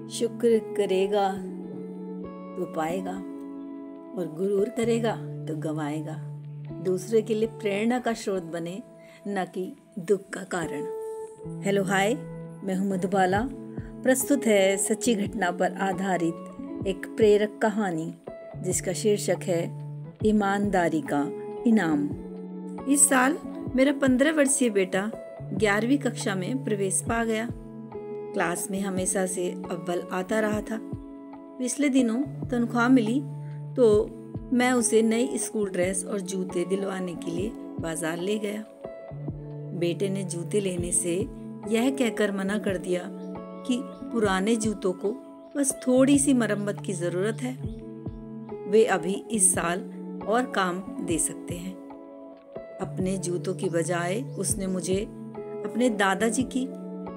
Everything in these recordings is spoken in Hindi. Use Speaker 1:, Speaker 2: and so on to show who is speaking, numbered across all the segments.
Speaker 1: शुक्र करेगा तो पाएगा और गुरूर करेगा तो गवाएगा। दूसरे के लिए प्रेरणा का स्रोत बने, न कि दुख का कारण। हेलो हाय, मैं हूं मधुबाला। प्रस्तुत है सच्ची घटना पर आधारित एक प्रेरक कहानी जिसका शीर्षक है ईमानदारी का इनाम। इस साल मेरा 15 वर्षीय बेटा 11वीं कक्षा में प्रवेश पा गया। क्लास में हमेशा से अव्वल आता रहा था। पिछले दिनों तनख्वाह मिली तो मैं उसे नई स्कूल ड्रेस और जूते दिलवाने के लिए बाजार ले गया। बेटे ने जूते लेने से यह कहकर मना कर दिया कि पुराने जूतों को बस थोड़ी सी मरम्मत की जरूरत है, वे अभी इस साल और काम दे सकते हैं। अपने जूतों की बजाय उसने मुझे अपने दादाजी की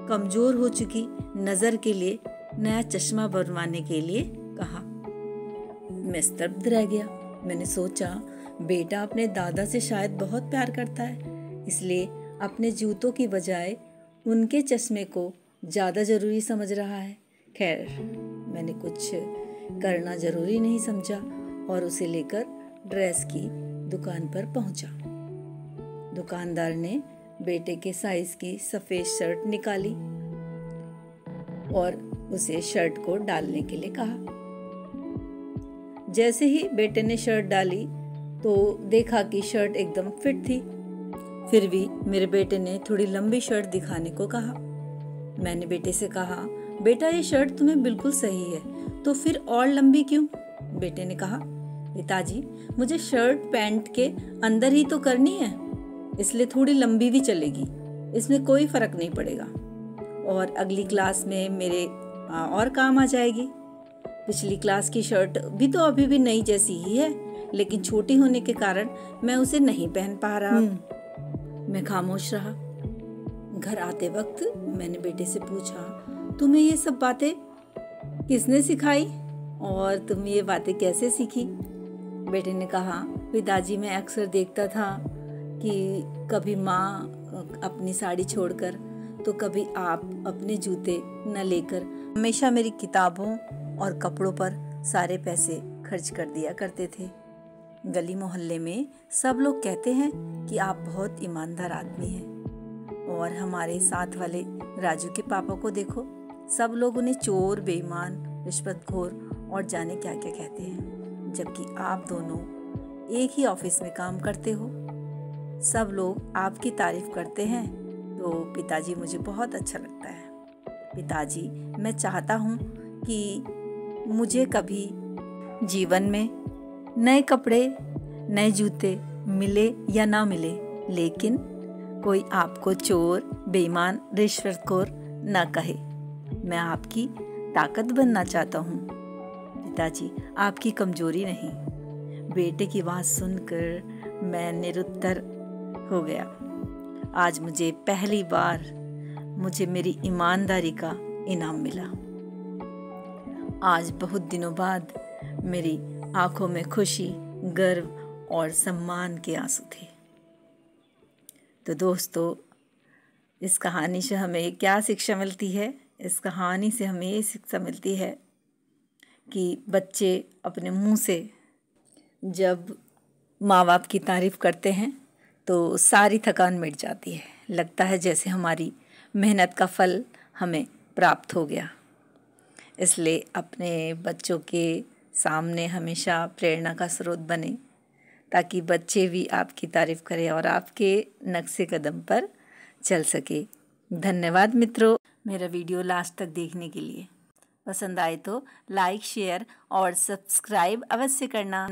Speaker 1: कमजोर हो चुकी नजर के लिए नया चश्मा बनवाने के लिए कहा। मैं स्तब्ध रह गया। मैंने सोचा बेटा अपने दादा से शायद बहुत प्यार करता है, इसलिए अपने जूतों की बजाय उनके चश्मे को ज्यादा जरूरी समझ रहा है। खैर, मैंने कुछ करना जरूरी नहीं समझा और उसे लेकर ड्रेस की दुकान पर पहुंचा। दुकानदार ने बेटे के साइज की सफेद शर्ट निकाली और उसे शर्ट को डालने के लिए कहा। जैसे ही बेटे ने शर्ट डाली तो देखा कि शर्ट एकदम फिट थी। फिर भी मेरे बेटे ने थोड़ी लंबी शर्ट दिखाने को कहा। मैंने बेटे से कहा, बेटा ये शर्ट तुम्हें बिल्कुल सही है, तो फिर और लंबी क्यों? बेटे ने कहा, पिताजी मुझे शर्ट पैंट के अंदर ही तो करनी है, इसलिए थोड़ी लंबी भी चलेगी, इसमें कोई फर्क नहीं पड़ेगा और अगली क्लास में मेरे और काम आ जाएगी। पिछली क्लास की शर्ट भी तो अभी भी नई जैसी ही है, लेकिन छोटी होने के कारण मैं उसे नहीं पहन पा रहा। मैं खामोश रहा। घर आते वक्त मैंने बेटे से पूछा, तुम्हें ये सब बातें किसने सिखाई और तुम ये बातें कैसे सीखी? बेटे ने कहा, पिताजी मैं अक्सर देखता था कि कभी माँ अपनी साड़ी छोड़कर तो कभी आप अपने जूते न लेकर हमेशा मेरी किताबों और कपड़ों पर सारे पैसे खर्च कर दिया करते थे। गली मोहल्ले में सब लोग कहते हैं कि आप बहुत ईमानदार आदमी हैं और हमारे साथ वाले राजू के पापा को देखो, सब लोग उन्हें चोर, बेईमान, रिश्वतखोर और जाने क्या क्या कहते हैं, जबकि आप दोनों एक ही ऑफिस में काम करते हो। सब लोग आपकी तारीफ करते हैं तो पिताजी मुझे बहुत अच्छा लगता है। पिताजी मैं चाहता हूँ कि मुझे कभी जीवन में नए कपड़े, नए जूते मिले या ना मिले, लेकिन कोई आपको चोर, बेईमान, रिश्वतखोर ना कहे। मैं आपकी ताकत बनना चाहता हूँ पिताजी, आपकी कमजोरी नहीं। बेटे की बात सुनकर मैं निरुत्तर हो गया। आज मुझे पहली बार मेरी ईमानदारी का इनाम मिला। आज बहुत दिनों बाद मेरी आंखों में खुशी, गर्व और सम्मान के आंसू थे। तो दोस्तों, इस कहानी से हमें क्या शिक्षा मिलती है? इस कहानी से हमें ये शिक्षा मिलती है कि बच्चे अपने मुंह से जब माँ बाप की तारीफ करते हैं तो सारी थकान मिट जाती है। लगता है जैसे हमारी मेहनत का फल हमें प्राप्त हो गया। इसलिए अपने बच्चों के सामने हमेशा प्रेरणा का स्रोत बने, ताकि बच्चे भी आपकी तारीफ करें और आपके नक्शे कदम पर चल सके। धन्यवाद मित्रों, मेरा वीडियो लास्ट तक देखने के लिए। पसंद आए तो लाइक, शेयर और सब्सक्राइब अवश्य करना।